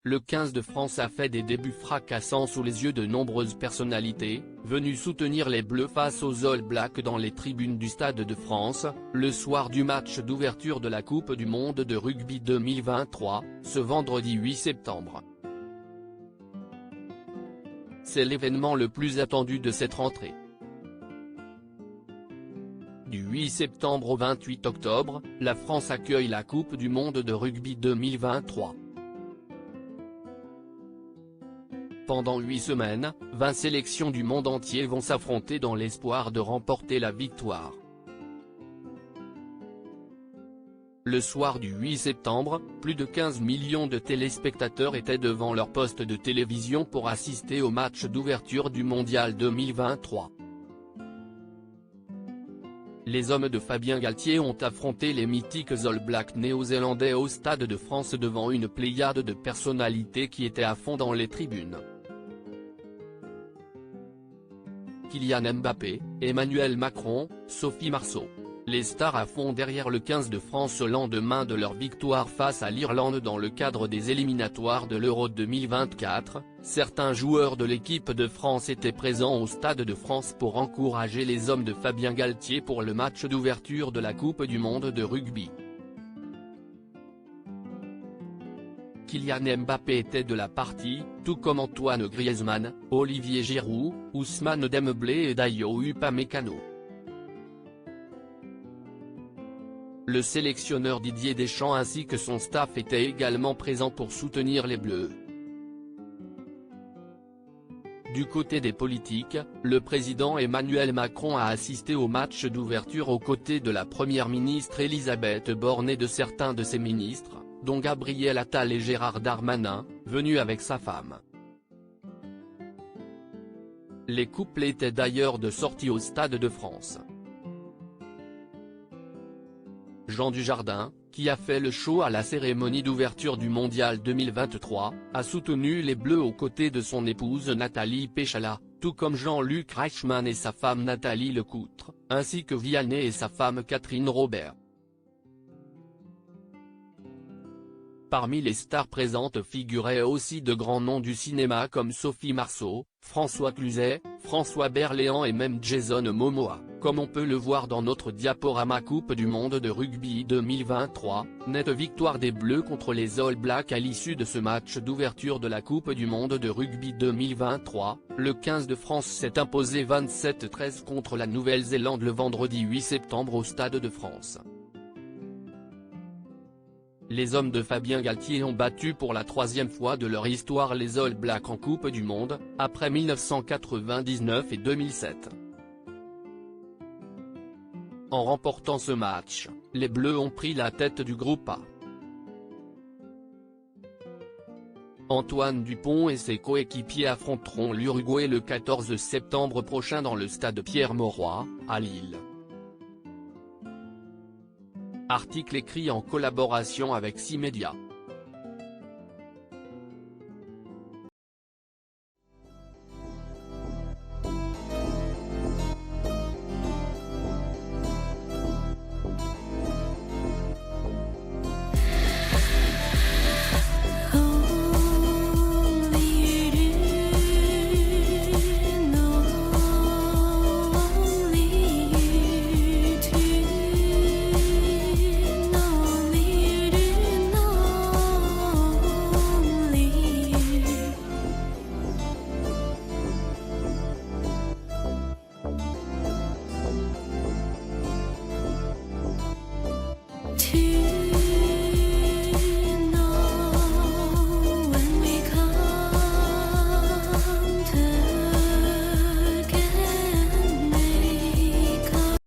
le 15 de France a fait des débuts fracassants sous les yeux de nombreuses personnalités, venues soutenir les Bleus face aux All Blacks dans les tribunes du Stade de France, le soir du match d'ouverture de la Coupe du Monde de rugby 2023, ce vendredi 8 septembre. C'est l'événement le plus attendu de cette rentrée. Du 8 septembre au 28 octobre, la France accueille la Coupe du Monde de rugby 2023. Pendant 8 semaines, 20 sélections du monde entier vont s'affronter dans l'espoir de remporter la victoire. Le soir du 8 septembre, plus de 15 millions de téléspectateurs étaient devant leur poste de télévision pour assister au match d'ouverture du Mondial 2023. Les hommes de Fabien Galthié ont affronté les mythiques All Blacks néo-zélandais au Stade de France devant une pléiade de personnalités qui étaient à fond dans les tribunes. Kylian Mbappé, Emmanuel Macron, Sophie Marceau. Les stars à fond derrière le 15 de France au lendemain de leur victoire face à l'Irlande dans le cadre des éliminatoires de l'Euro 2024, certains joueurs de l'équipe de France étaient présents au Stade de France pour encourager les hommes de Fabien Galthié pour le match d'ouverture de la Coupe du Monde de rugby. Kylian Mbappé était de la partie, tout comme Antoine Griezmann, Olivier Giroud, Ousmane Dembélé et Dayo Upamecano. Le sélectionneur Didier Deschamps ainsi que son staff étaient également présents pour soutenir les Bleus. Du côté des politiques, le président Emmanuel Macron a assisté au match d'ouverture aux côtés de la première ministre Elisabeth Borne et de certains de ses ministres, dont Gabriel Attal et Gérald Darmanin, venus avec sa femme. Les couples étaient d'ailleurs de sortie au Stade de France. Jean Dujardin, qui a fait le show à la cérémonie d'ouverture du Mondial 2023, a soutenu les Bleus aux côtés de son épouse Nathalie Péchala, tout comme Jean-Luc Reichmann et sa femme Nathalie Lecoutre, ainsi que Vianney et sa femme Catherine Robert. Parmi les stars présentes figuraient aussi de grands noms du cinéma comme Sophie Marceau, François Cluzet, François Berléand et même Jason Momoa, comme on peut le voir dans notre diaporama Coupe du Monde de rugby 2023, nette victoire des Bleus contre les All Blacks à l'issue de ce match d'ouverture de la Coupe du Monde de rugby 2023, le 15 de France s'est imposé 27-13 contre la Nouvelle-Zélande le vendredi 8 septembre au Stade de France. Les hommes de Fabien Galthié ont battu pour la 3e fois de leur histoire les All Blacks en Coupe du Monde, après 1999 et 2007. En remportant ce match, les Bleus ont pris la tête du groupe A. Antoine Dupont et ses coéquipiers affronteront l'Uruguay le 14 septembre prochain dans le stade Pierre-Mauroy, à Lille. Article écrit en collaboration avec 6 médias.